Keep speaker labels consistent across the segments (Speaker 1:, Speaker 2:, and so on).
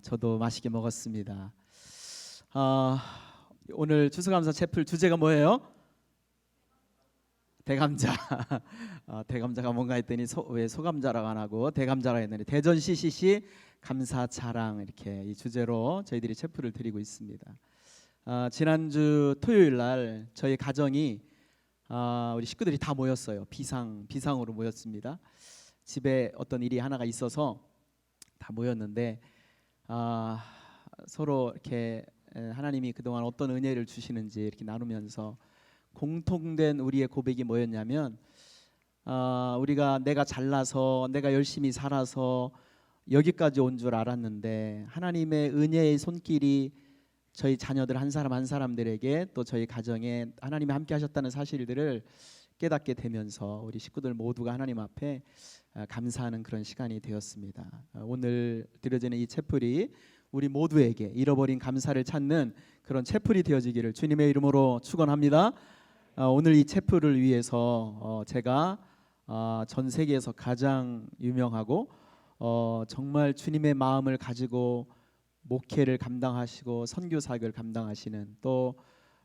Speaker 1: 저도 맛있게 먹었습니다. 오늘 추수감사 채플 주제가 뭐예요? 대감자. 대감자가 뭔가 했더니 왜 소감자라고 안 하고 대감자라 했더니 대전 CCC 감사 자랑, 이렇게 이 주제로 저희들이 채플을 드리고 있습니다. 지난주 토요일 날 저희 가정이 우리 식구들이 다 모였어요. 비상으로 모였습니다. 집에 어떤 일이 하나가 있어서 다 모였는데 서로 이렇게 하나님이 그동안 어떤 은혜를 주시는지 이렇게 나누면서 공통된 우리의 고백이 뭐였냐면, 우리가 내가 잘나서 내가 열심히 살아서 여기까지 온 줄 알았는데 하나님의 은혜의 손길이 저희 자녀들 한 사람 한 사람들에게 또 저희 가정에 하나님이 함께 하셨다는 사실들을 깨닫게 되면서 우리 식구들 모두가 하나님 앞에 감사하는 그런 시간이 되었습니다. 오늘 드려지는 이 채플이 우리 모두에게 잃어버린 감사를 찾는 그런 채플이 되어지기를 주님의 이름으로 축원합니다. 오늘 이 채플을 위해서 제가 전 세계에서 가장 유명하고 정말 주님의 마음을 가지고 목회를 감당하시고 선교 사역을 감당하시는, 또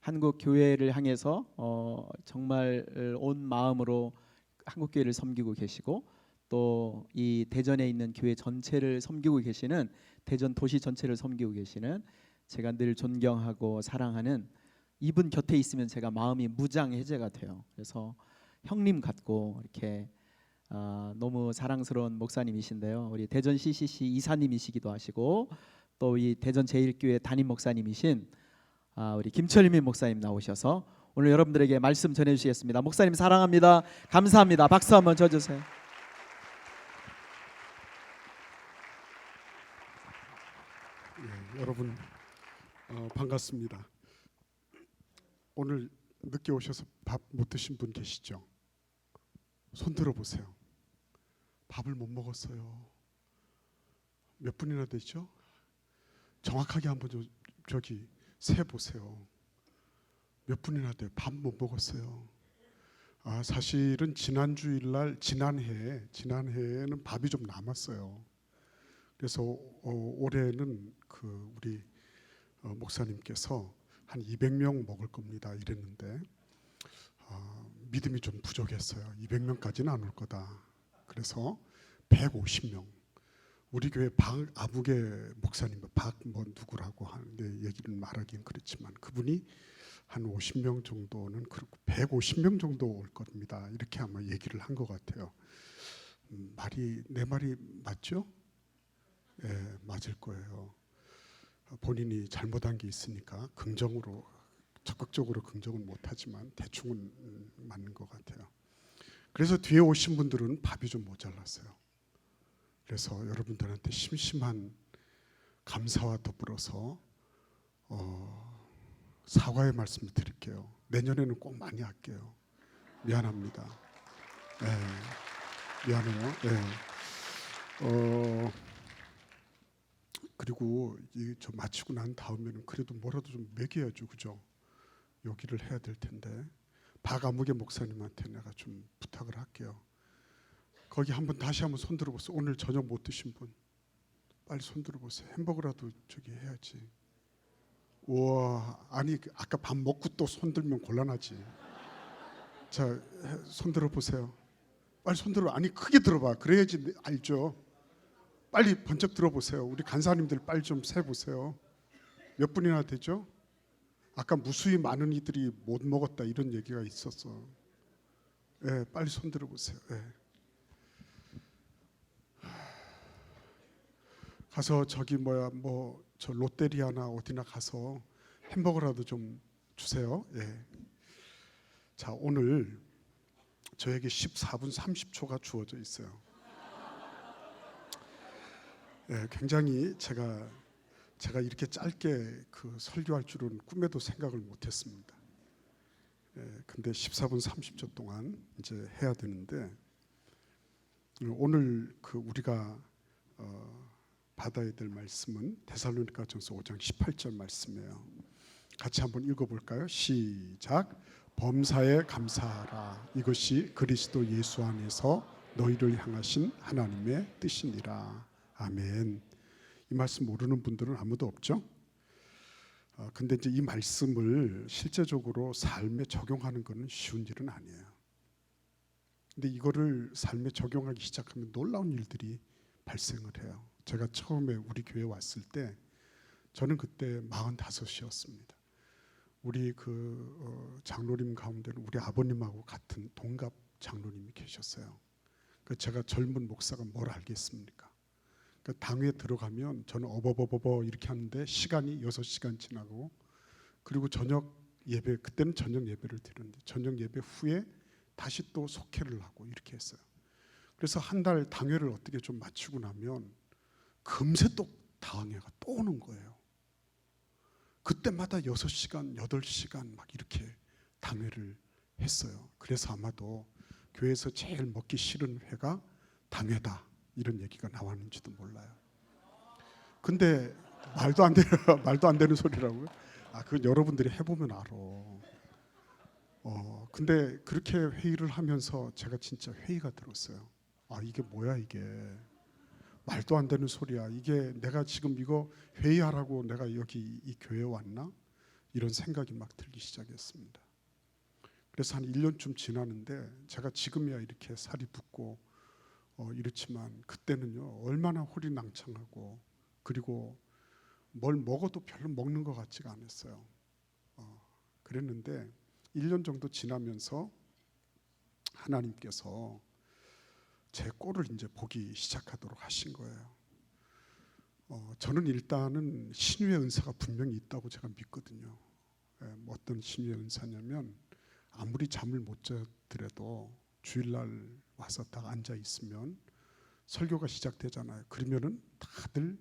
Speaker 1: 한국 교회를 향해서 정말 온 마음으로 한국 교회를 섬기고 계시고, 또 이 대전에 있는 교회 전체를 섬기고 계시는, 대전 도시 전체를 섬기고 계시는, 제가 늘 존경하고 사랑하는 이분 곁에 있으면 제가 마음이 무장해제가 돼요. 그래서 형님 같고 이렇게 너무 사랑스러운 목사님이신데요. 우리 대전 CCC 이사님이시기도 하시고, 또 이 대전 제일교회 담임 목사님이신 우리 김철민 목사님 나오셔서 오늘 여러분들에게 말씀 전해주시겠습니다. 목사님 사랑합니다. 감사합니다. 박수 한번 쳐주세요.
Speaker 2: 네, 여러분 반갑습니다. 오늘 늦게 오셔서 밥 못 드신 분 계시죠? 손 들어보세요. 밥을 못 먹었어요. 몇 분이나 되죠? 정확하게 한번 저기 세보세요. 몇 분이나 돼요? 밥 못 먹었어요. 사실은 지난주일날 지난해에는 밥이 좀 남았어요. 그래서 올해는 우리 목사님께서 한 200명 먹을 겁니다 이랬는데 믿음이 좀 부족했어요. 200명까지는 안 올 거다. 그래서 150명. 우리 교회 아부계 목사님 뭐 누구라고 하는데 얘기는 말하긴 그렇지만 그분이 한 50명 정도는 그렇고 150명 정도 올 겁니다. 이렇게 아마 얘기를 한 것 같아요. 내 말이 맞죠? 예, 맞을 거예요. 본인이 잘못한 게 있으니까 적극적으로 긍정은 못하지만 대충은 맞는 것 같아요. 그래서 뒤에 오신 분들은 밥이 좀 모자랐어요. 그래서 여러분들한테 심심한 감사와 더불어서 사과의 말씀을 드릴게요. 내년에는 꼭 많이 할게요. 미안합니다. 미안해요. 그리고 저 마치고 난 다음에는 그래도 뭐라도 좀 먹여야죠, 그죠? 요기를 해야 될 텐데 박아무개 목사님한테 내가 좀 부탁을 할게요. 거기 다시 한번 손 들어보세요. 오늘 저녁 못 드신 분 빨리 손 들어보세요. 햄버거라도 저기 해야지. 우와, 아니 아까 밥 먹고 또 손 들면 곤란하지. 자, 손 들어보세요. 빨리 손 들어. 아니 크게 들어봐. 그래야지 알죠. 빨리 번쩍 들어보세요. 우리 간사님들 빨리 좀 세보세요. 몇 분이나 되죠? 아까 무수히 많은 이들이 못 먹었다 이런 얘기가 있었어. 빨리 손 들어보세요. 가서 저기 저 롯데리아나 어디나 가서 햄버거라도 좀 주세요. 자, 오늘 저에게 14분 30초가 주어져 있어요. 굉장히 제가 이렇게 짧게 설교할 줄은 꿈에도 생각을 못했습니다. 근데 14분 30초 동안 이제 해야 되는데, 오늘 우리가 받아야 될 말씀은 데살로니가전서 5장 18절 말씀이에요. 같이 한번 읽어볼까요? 시작. 범사에 감사하라. 이것이 그리스도 예수 안에서 너희를 향하신 하나님의 뜻이니라. 아멘. 이 말씀 모르는 분들은 아무도 없죠? 근데 이제 이 말씀을 실제적으로 삶에 적용하는 것은 쉬운 일은 아니에요. 근데 이거를 삶에 적용하기 시작하면 놀라운 일들이 발생을 해요. 제가 처음에 우리 교회 왔을 때 저는 그때 45이었습니다. 우리 장로님 가운데는 우리 아버님하고 같은 동갑 장로님이 계셨어요. 제가 젊은 목사가 뭘 알겠습니까? 당회에 들어가면 저는 어버버버버 이렇게 하는데 시간이 6시간 지나고, 그리고 저녁 예배, 그때는 저녁 예배를 드렸는데 저녁 예배 후에 다시 또 속회를 하고 이렇게 했어요. 그래서 한 달 당회를 어떻게 좀 마치고 나면 금세 또 당회가 또 오는 거예요. 그때마다 6시간, 8시간 막 이렇게 당회를 했어요. 그래서 아마도 교회에서 제일 먹기 싫은 회가 당회다, 이런 얘기가 나왔는지도 몰라요. 근데 말도 안 되는 소리라고요? 그건 여러분들이 해보면 알아. 근데 그렇게 회의를 하면서 제가 진짜 회의가 들었어요. 이게 뭐야, 이게 말도 안 되는 소리야. 이게 내가 지금 이거 회의하라고 내가 여기 이 교회에 왔나? 이런 생각이 막 들기 시작했습니다. 그래서 한 1년쯤 지나는데 제가 지금이야 이렇게 살이 붓고 이렇지만 그때는요 얼마나 홀이낭창하고, 그리고 뭘 먹어도 별로 먹는 것 같지가 않았어요. 그랬는데 1년 정도 지나면서 하나님께서 제 꼴을 이제 보기 시작하도록 하신 거예요. 저는 일단은 신유의 은사가 분명히 있다고 제가 믿거든요. 어떤 신유의 은사냐면 아무리 잠을 못 자더라도 주일날 와서 딱 앉아 있으면 설교가 시작되잖아요. 그러면은 다들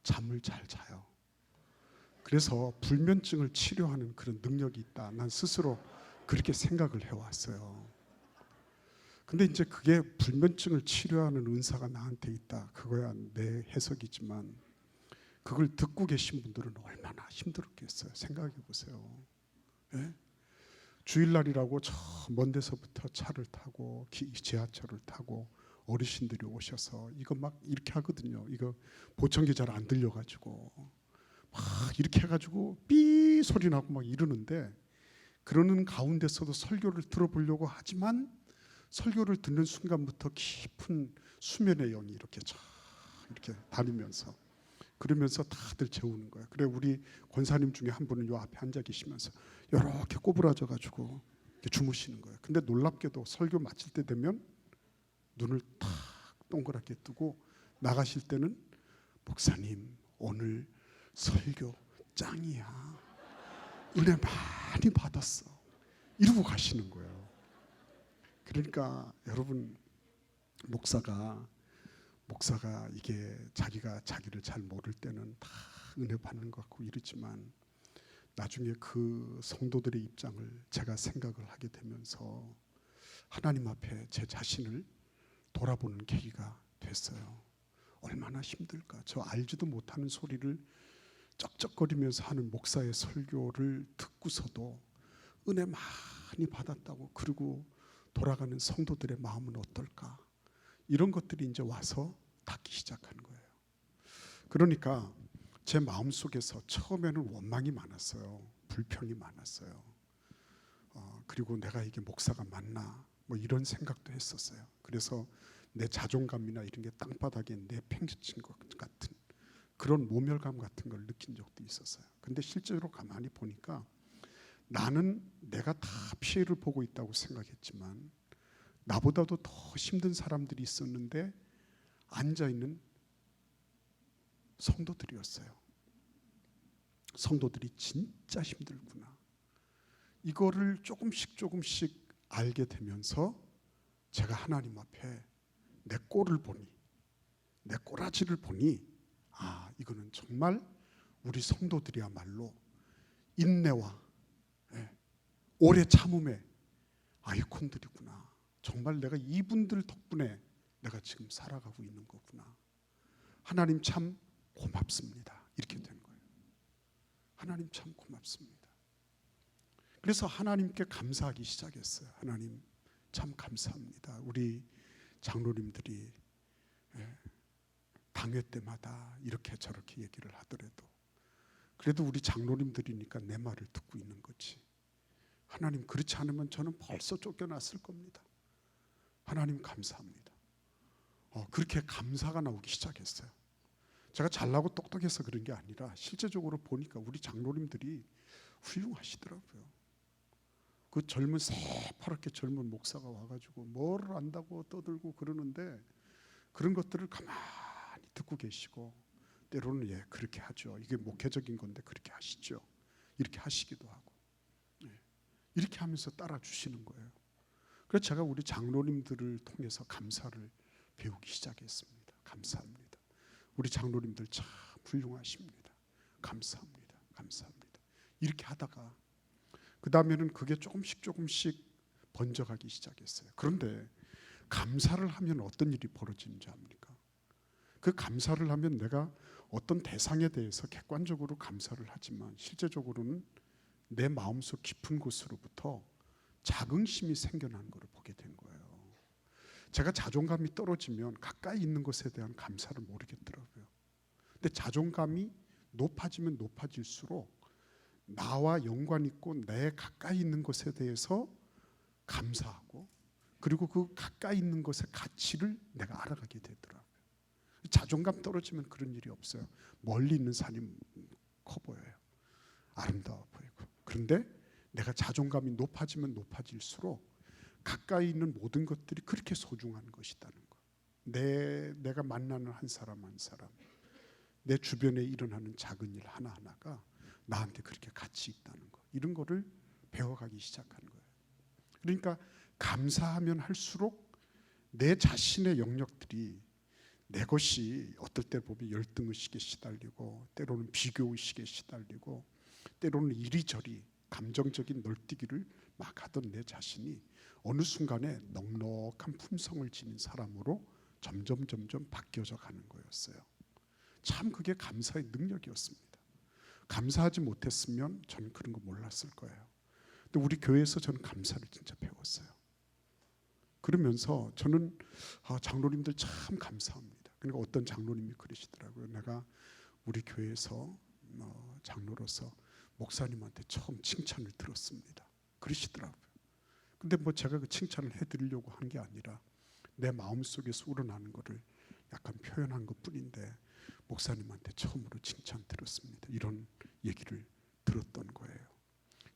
Speaker 2: 잠을 잘 자요. 그래서 불면증을 치료하는 그런 능력이 있다. 난 스스로 그렇게 생각을 해왔어요. 근데 이제 그게 불면증을 치료하는 은사가 나한테 있다, 그거야 내 해석이지만 그걸 듣고 계신 분들은 얼마나 힘들었겠어요. 생각해 보세요. 예? 주일날이라고 저 먼 데서부터 차를 타고 지하철을 타고 어르신들이 오셔서 이거 막 이렇게 하거든요. 이거 보청기 잘 안 들려가지고 막 이렇게 해가지고 삐 소리 나고 막 이러는데, 그러는 가운데서도 설교를 들어보려고 하지만 설교를 듣는 순간부터 깊은 수면의 영이 이렇게 쫙 이렇게 다니면서, 그러면서 다들 재우는 거예요. 그래 우리 권사님 중에 한 분은 요 앞에 앉아 계시면서 이렇게 꼬부라져 가지고 주무시는 거예요. 근데 놀랍게도 설교 마칠 때 되면 눈을 탁 동그랗게 뜨고 나가실 때는 목사님 오늘 설교 짱이야, 은혜 많이 받았어, 이러고 가시는 거예요. 그러니까 여러분, 목사가 이게 자기가 자기를 잘 모를 때는 다 은혜 받는 것 같고 이러지만 나중에 그 성도들의 입장을 제가 생각을 하게 되면서 하나님 앞에 제 자신을 돌아보는 계기가 됐어요. 얼마나 힘들까. 저 알지도 못하는 소리를 쩍쩍거리면서 하는 목사의 설교를 듣고서도 은혜 많이 받았다고, 그리고 돌아가는 성도들의 마음은 어떨까, 이런 것들이 이제 와서 닿기 시작하는 거예요. 그러니까 제 마음속에서 처음에는 원망이 많았어요. 불평이 많았어요. 그리고 내가 이게 목사가 맞나 뭐 이런 생각도 했었어요. 그래서 내 자존감이나 이런 게 땅바닥에 내팽개친 것 같은 그런 모멸감 같은 걸 느낀 적도 있었어요. 근데 실제로 가만히 보니까 나는 내가 다 피해를 보고 있다고 생각했지만 나보다도 더 힘든 사람들이 있었는데 앉아있는 성도들이었어요. 성도들이 진짜 힘들구나. 이거를 조금씩 알게 되면서 제가 하나님 앞에 내 꼴을 보니, 내 꼬라지를 보니, 이거는 정말 우리 성도들이야말로 인내와 오래 참음의 아이콘들이구나. 정말 내가 이분들 덕분에 내가 지금 살아가고 있는 거구나. 하나님 참 고맙습니다. 이렇게 된 거예요. 하나님 참 고맙습니다. 그래서 하나님께 감사하기 시작했어요. 하나님 참 감사합니다. 우리 장로님들이 당회 때마다 이렇게 저렇게 얘기를 하더라도 그래도 우리 장로님들이니까 내 말을 듣고 있는 거지. 하나님, 그렇지 않으면 저는 벌써 쫓겨났을 겁니다. 하나님 감사합니다. 그렇게 감사가 나오기 시작했어요. 제가 잘나고 똑똑해서 그런 게 아니라 실제적으로 보니까 우리 장로님들이 훌륭하시더라고요. 그 젊은 새파랗게 젊은 목사가 와가지고 뭘 안다고 떠들고 그러는데 그런 것들을 가만히 듣고 계시고 때로는 예 그렇게 하죠. 이게 목회적인 건데 그렇게 하시죠. 이렇게 하시기도 하고 이렇게 하면서 따라주시는 거예요. 그래서 제가 우리 장로님들을 통해서 감사를 배우기 시작했습니다. 감사합니다. 우리 장로님들 참 훌륭하십니다. 감사합니다. 감사합니다. 이렇게 하다가 그 다음에는 그게 조금씩 번져가기 시작했어요. 그런데 감사를 하면 어떤 일이 벌어지는지 압니까? 그 감사를 하면 내가 어떤 대상에 대해서 객관적으로 감사를 하지만 실제적으로는 내 마음속 깊은 곳으로부터 자긍심이 생겨나는 것을 보게 된 거예요. 제가 자존감이 떨어지면 가까이 있는 것에 대한 감사를 모르겠더라고요. 근데 자존감이 높아지면 높아질수록 나와 연관 있고 내 가까이 있는 것에 대해서 감사하고 그리고 그 가까이 있는 것의 가치를 내가 알아가게 되더라고요. 자존감 떨어지면 그런 일이 없어요. 멀리 있는 산이 커 보여요. 아름다워 보이고. 그런데 내가 자존감이 높아지면 높아질수록 가까이 있는 모든 것들이 그렇게 소중한 것이라는 거. 내가 만나는 한 사람 한 사람, 내 주변에 일어나는 작은 일 하나하나가 나한테 그렇게 가치 있다는 거. 이런 거를 배워가기 시작한 거예요. 그러니까 감사하면 할수록 내 자신의 영역들이 내 것이 어떨 때 보면 열등의식에 시달리고 때로는 비교의식에 시달리고 때로는 이리저리 감정적인 널뛰기를 막 하던 내 자신이 어느 순간에 넉넉한 품성을 지닌 사람으로 점점 바뀌어져 가는 거였어요. 참 그게 감사의 능력이었습니다. 감사하지 못했으면 저는 그런 거 몰랐을 거예요. 근데 우리 교회에서 저는 감사를 진짜 배웠어요. 그러면서 저는 장로님들 참 감사합니다. 그러니까 어떤 장로님이 그러시더라고요. 내가 우리 교회에서 장로로서 목사님한테 처음 칭찬을 들었습니다. 그러시더라고요. 근데 뭐 제가 그 칭찬을 해드리려고 한 게 아니라 내 마음속에서 우러나는 거를 약간 표현한 것뿐인데 목사님한테 처음으로 칭찬 들었습니다. 이런 얘기를 들었던 거예요.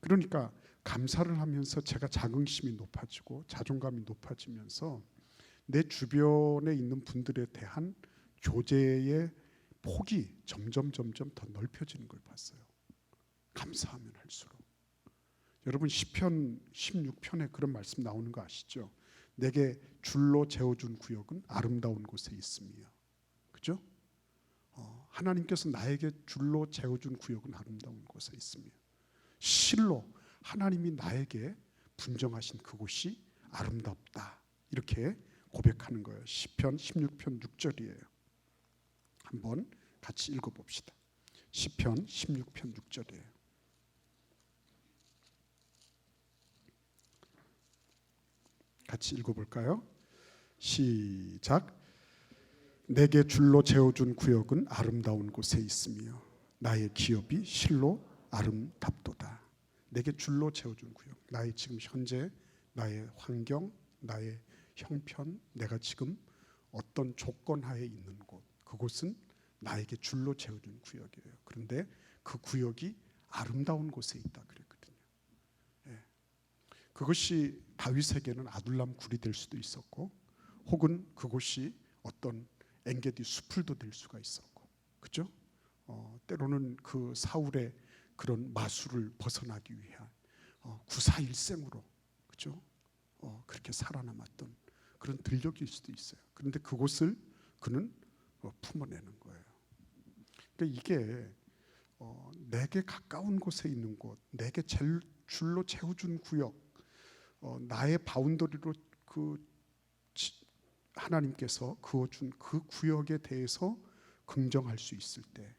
Speaker 2: 그러니까 감사를 하면서 제가 자긍심이 높아지고 자존감이 높아지면서 내 주변에 있는 분들에 대한 교제의 폭이 점점 더 넓혀지는 걸 봤어요. 감사하면 할수록. 여러분 시편 16편에 그런 말씀 나오는 거 아시죠? 내게 줄로 재어준 구역은 아름다운 곳에 있으며, 그죠? 하나님께서 나에게 줄로 재어준 구역은 아름다운 곳에 있으며, 실로 하나님이 나에게 분정하신 그곳이 아름답다. 이렇게 고백하는 거예요. 시편 16편 6절이에요. 한번 같이 읽어봅시다. 시편 16편 6절이에요. 같이 읽어볼까요? 시작. 내게 줄로 재어준 구역은 아름다운 곳에 있으며 나의 기업이 실로 아름답도다. 내게 줄로 재어준 구역, 나의 지금 현재 나의 환경, 나의 형편, 내가 지금 어떤 조건 하에 있는 곳, 그곳은 나에게 줄로 재어준 구역이에요. 그런데 그 구역이 아름다운 곳에 있다 그랬거든요. 예. 그것이 다윗에게는 아둘람 굴이 될 수도 있었고, 혹은 그곳이 어떤 엔게디 수풀도 될 수가 있었고, 그죠? 때로는 그 사울의 그런 마술을 벗어나기 위한 구사일생으로, 그죠? 그렇게 살아남았던 그런 들녘일 수도 있어요. 그런데 그곳을 그는 품어내는 거예요. 그러니까 이게 내게 가까운 곳에 있는 곳, 내게 줄로 채워준 구역, 나의 바운더리로 하나님께서 그어준 그 구역에 대해서 긍정할 수 있을 때,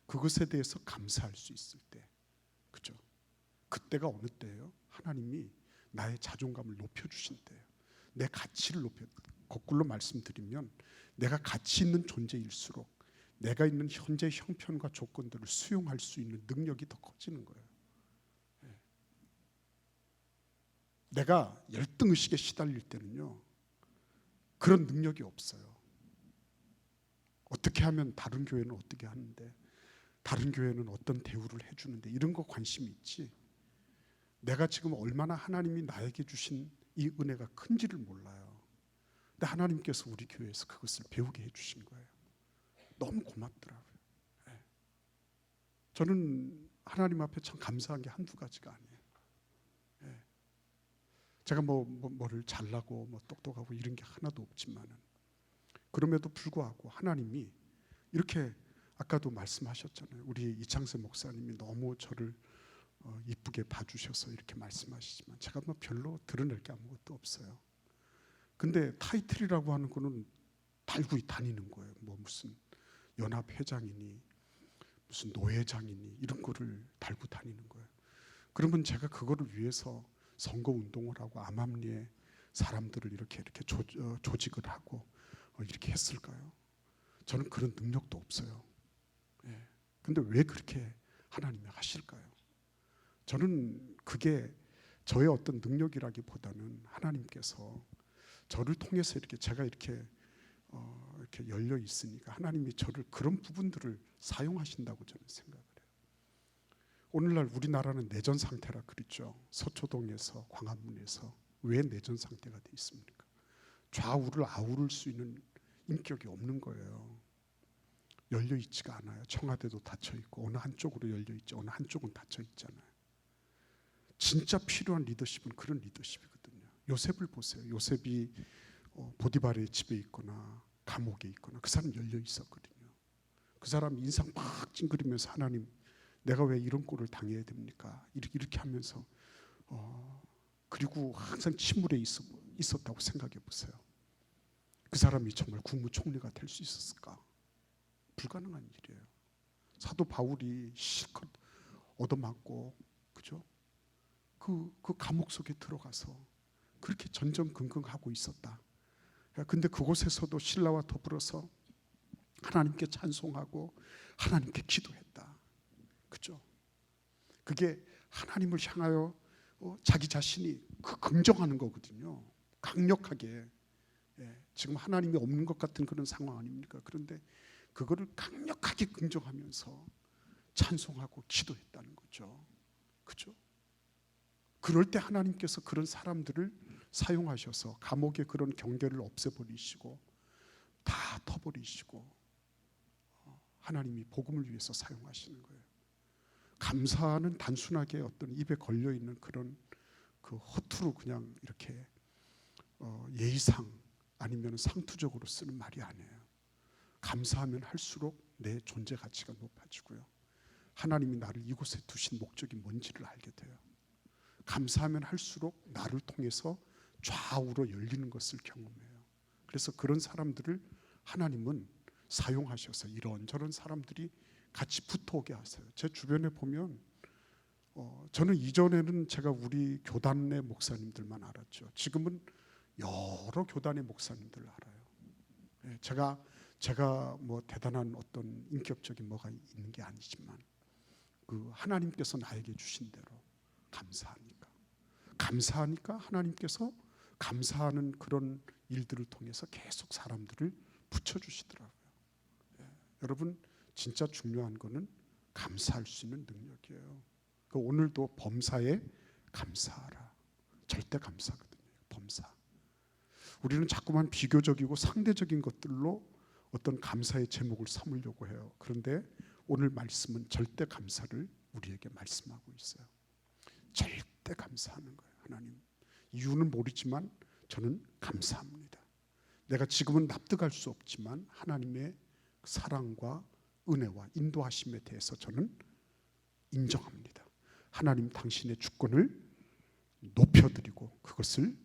Speaker 2: 그것에 대해서 감사할 수 있을 때, 그죠? 그때가 어느 때예요? 하나님이 나의 자존감을 높여주신 때예요. 내 가치를 거꾸로 말씀드리면 내가 가치 있는 존재일수록 내가 있는 현재 형편과 조건들을 수용할 수 있는 능력이 더 커지는 거예요. 내가 열등의식에 시달릴 때는요, 그런 능력이 없어요. 어떻게 하면 다른 교회는 어떻게 하는데, 다른 교회는 어떤 대우를 해주는데, 이런 거 관심이 있지, 내가 지금 얼마나 하나님이 나에게 주신 이 은혜가 큰지를 몰라요. 근데 하나님께서 우리 교회에서 그것을 배우게 해주신 거예요. 너무 고맙더라고요. 저는 하나님 앞에 참 감사한 게 한두 가지가 아니에요. 제가 뭐를 잘나고 똑똑하고 이런 게 하나도 없지만은, 그럼에도 불구하고 하나님이 이렇게, 아까도 말씀하셨잖아요. 우리 이창세 목사님이 너무 저를 이쁘게 봐주셔서 이렇게 말씀하시지만 제가 별로 드러낼 게 아무것도 없어요. 근데 타이틀이라고 하는 거는 달고 다니는 거예요. 무슨 연합회장이니 무슨 노회장이니 이런 거를 달고 다니는 거예요. 그러면 제가 그거를 위해서 선거운동을 하고 암암리에 사람들을 이렇게 조직을 하고 이렇게 했을까요? 저는 그런 능력도 없어요. 근데 왜 그렇게 하나님이 하실까요? 저는 그게 저의 어떤 능력이라기보다는 하나님께서 저를 통해서 제가 이렇게 열려 있으니까 하나님이 저를 그런 부분들을 사용하신다고 저는 생각을 해요. 오늘날 우리나라는 내전 상태라 그랬죠. 서초동에서 광화문에서 왜 내전 상태가 돼 있습니까? 좌우를 아우를 수 있는 인격이 없는 거예요. 열려 있지가 않아요. 청와대도 닫혀 있고 어느 한쪽으로 열려 있지 어느 한쪽은 닫혀 있잖아요. 진짜 필요한 리더십은 그런 리더십이거든요. 요셉을 보세요. 요셉이 보디발의 집에 있거나 감옥에 있거나 그 사람 열려 있었거든요. 그 사람 인상 막 찡그리면서 하나님, 내가 왜 이런 꼴을 당해야 됩니까? 이렇게 하면서 그리고 항상 침울해 있었다고 생각해 보세요. 그 사람이 정말 국무총리가 될 수 있었을까? 불가능한 일이에요. 사도 바울이 실컷 얻어맞고, 그죠? 그 감옥 속에 들어가서 그렇게 전전긍긍하고 있었다. 근데 그곳에서도 신라와 더불어서 하나님께 찬송하고 하나님께 기도했다. 그죠? 그게 하나님을 향하여 자기 자신이 긍정하는 거거든요. 강력하게. 지금 하나님이 없는 것 같은 그런 상황 아닙니까? 그런데 그거를 강력하게 긍정하면서 찬송하고 기도했다는 거죠. 그죠? 그럴 때 하나님께서 그런 사람들을 사용하셔서 감옥의 그런 경계를 없애버리시고 다 터버리시고 하나님이 복음을 위해서 사용하시는 거예요. 감사는 단순하게 어떤 입에 걸려있는 그런 그 허투루 그냥 이렇게 예의상 아니면 상투적으로 쓰는 말이 아니에요. 감사하면 할수록 내 존재 가치가 높아지고요. 하나님이 나를 이곳에 두신 목적이 뭔지를 알게 돼요. 감사하면 할수록 나를 통해서 좌우로 열리는 것을 경험해요. 그래서 그런 사람들을 하나님은 사용하셔서 이런저런 사람들이 같이 붙어오게 하세요. 제 주변에 보면 저는 이전에는 제가 우리 교단의 목사님들만 알았죠. 지금은 여러 교단의 목사님들을 알아요. 제가 뭐 대단한 어떤 인격적인 뭐가 있는 게 아니지만 그 하나님께서 나에게 주신 대로 감사하니까 하나님께서 감사하는 그런 일들을 통해서 계속 사람들을 붙여주시더라고요. 여러분, 진짜 중요한 거는 감사할 수 있는 능력이에요. 오늘도 범사에 감사하라. 절대 감사거든요. 범사. 우리는 자꾸만 비교적이고 상대적인 것들로 어떤 감사의 제목을 삼으려고 해요. 그런데 오늘 말씀은 절대 감사를 우리에게 말씀하고 있어요. 절대 감사하는 거예요. 하나님, 이유는 모르지만 저는 감사합니다. 내가 지금은 납득할 수 없지만 하나님의 사랑과 은혜와 인도하심에 대해서 저는 인정합니다. 하나님, 당신의 주권을 높여드리고 그것을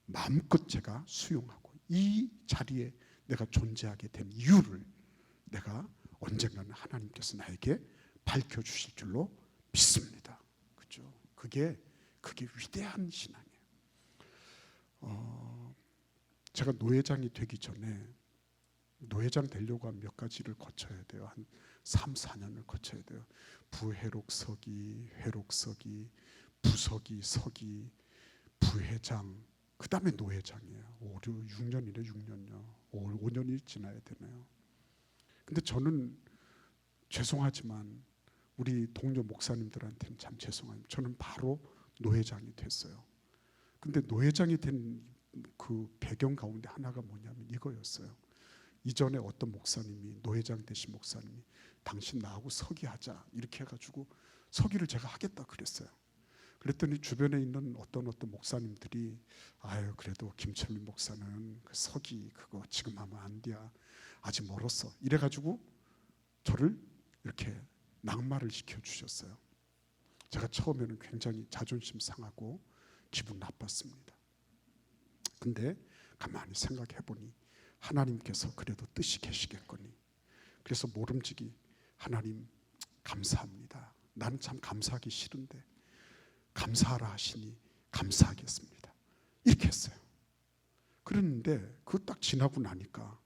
Speaker 2: 마음껏 제가 수용하고 이 자리에 내가 존재하게 된 이유를 내가 언젠가는 하나님께서 나에게 밝혀주실 줄로 믿습니다. 그죠? 그게 위대한 신앙이에요. 제가 노회장이 되기 전에 노회장 되려고 하면 몇 가지를 거쳐야 돼요. 한 3, 4년을 거쳐야 돼요. 부회록서기, 회록서기, 부서기, 서기, 부회장, 그 다음에 노회장이에요. 6년이네, 6년요. 5년이 지나야 되네요. 근데 저는 죄송하지만 우리 동료 목사님들한테는 참 죄송합니다. 저는 바로 노회장이 됐어요. 근데 노회장이 된 그 배경 가운데 하나가 뭐냐면 이거였어요. 이전에 어떤 목사님이, 노회장 되신 목사님이 당신 나하고 서기하자 이렇게 해가지고 서기를 제가 하겠다 그랬어요. 그랬더니 주변에 있는 어떤 목사님들이 아유 그래도 김철민 목사는 그 서기 그거 지금 하면 안 돼, 아직 멀었어 이래가지고 저를 이렇게 낙마를 시켜주셨어요. 제가 처음에는 굉장히 자존심 상하고 기분 나빴습니다. 근데 가만히 생각해보니 하나님께서 그래도 뜻이 계시겠거니, 그래서 모름지기 하나님 감사합니다. 나는 참 감사하기 싫은데 감사하라 하시니 감사하겠습니다. 이렇게 했어요. 그랬는데 그거 딱 지나고 나니까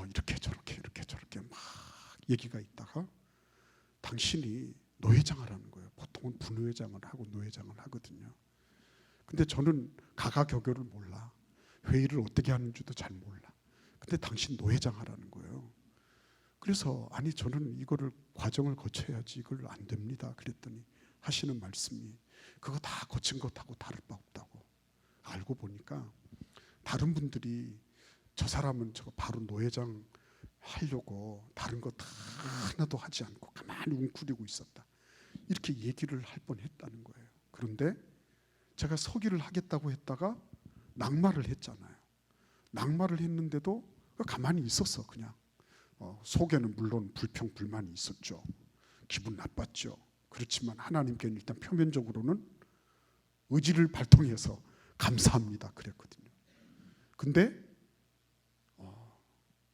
Speaker 2: 이렇게 저렇게 막 얘기가 있다가 당신이 노회장 하라는 거예요. 보통은 분회장을 하고 노회장을 하거든요. 근데 저는 가가격요를 몰라. 회의를 어떻게 하는지도 잘 몰라. 근데 당신 노회장 하라는 거예요. 그래서 아니 저는 이거를 과정을 거쳐야지 이걸 안 됩니다. 그랬더니 하시는 말씀이 그거 다 거친 것하고 다를 바 없다고. 알고 보니까 다른 분들이 저 사람은 저거 바로 노회장 하려고 다른 거 다 하나도 하지 않고 가만히 웅크리고 있었다. 이렇게 얘기를 할 뻔했다는 거예요. 그런데 제가 서기를 하겠다고 했다가 낙마를 했잖아요. 낙마를 했는데도 가만히 있었어. 그냥 속에는 물론 불평 불만이 있었죠. 기분 나빴죠. 그렇지만 하나님께는 일단 표면적으로는 의지를 발동해서 감사합니다 그랬거든요. 근데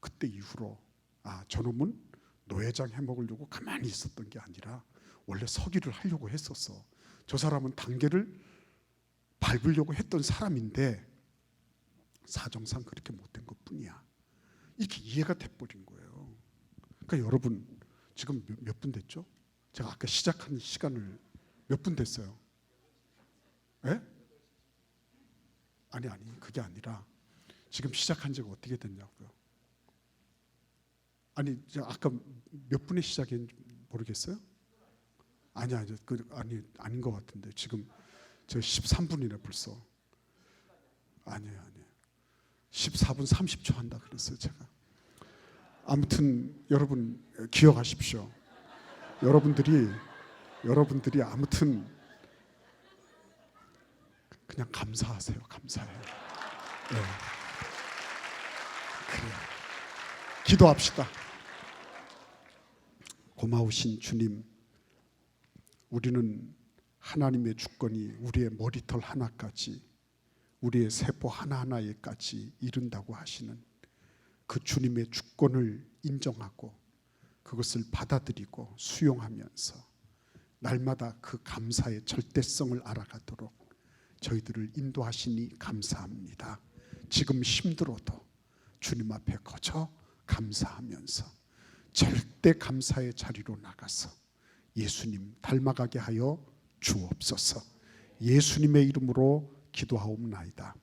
Speaker 2: 그때 이후로 저놈은 노회장 해먹으려고 가만히 있었던 게 아니라 원래 서기를 하려고 했었어. 저 사람은 단계를 밟으려고 했던 사람인데 사정상 그렇게 못된 것뿐이야. 이렇게 이해가 돼버린 거예요. 그러니까 여러분 지금 몇 분 됐죠? 제가 아까 시작한 시간을 몇 분 됐어요? 예? 아니 그게 아니라 지금 시작한 지가 어떻게 됐냐고요. 아니 아까 몇 분에 시작했는지 모르겠어요? 아닌 것 같은데 지금 저 13분이네 벌써. 아니에요. 14분 30초 한다 그랬어요 제가. 아무튼 여러분 기억하십시오. 여러분들이 아무튼 그냥 감사하세요. 감사해요. 네. 그래요. 기도합시다. 고마우신 주님, 우리는 하나님의 주권이 우리의 머리털 하나까지, 우리의 세포 하나하나에까지 이른다고 하시는 그 주님의 주권을 인정하고 그것을 받아들이고 수용하면서 날마다 그 감사의 절대성을 알아가도록 저희들을 인도하시니 감사합니다. 지금 힘들어도 주님 앞에 거저 감사하면서 절대 감사의 자리로 나가서 예수님 닮아가게 하여 주옵소서. 예수님의 이름으로 기도하옵나이다.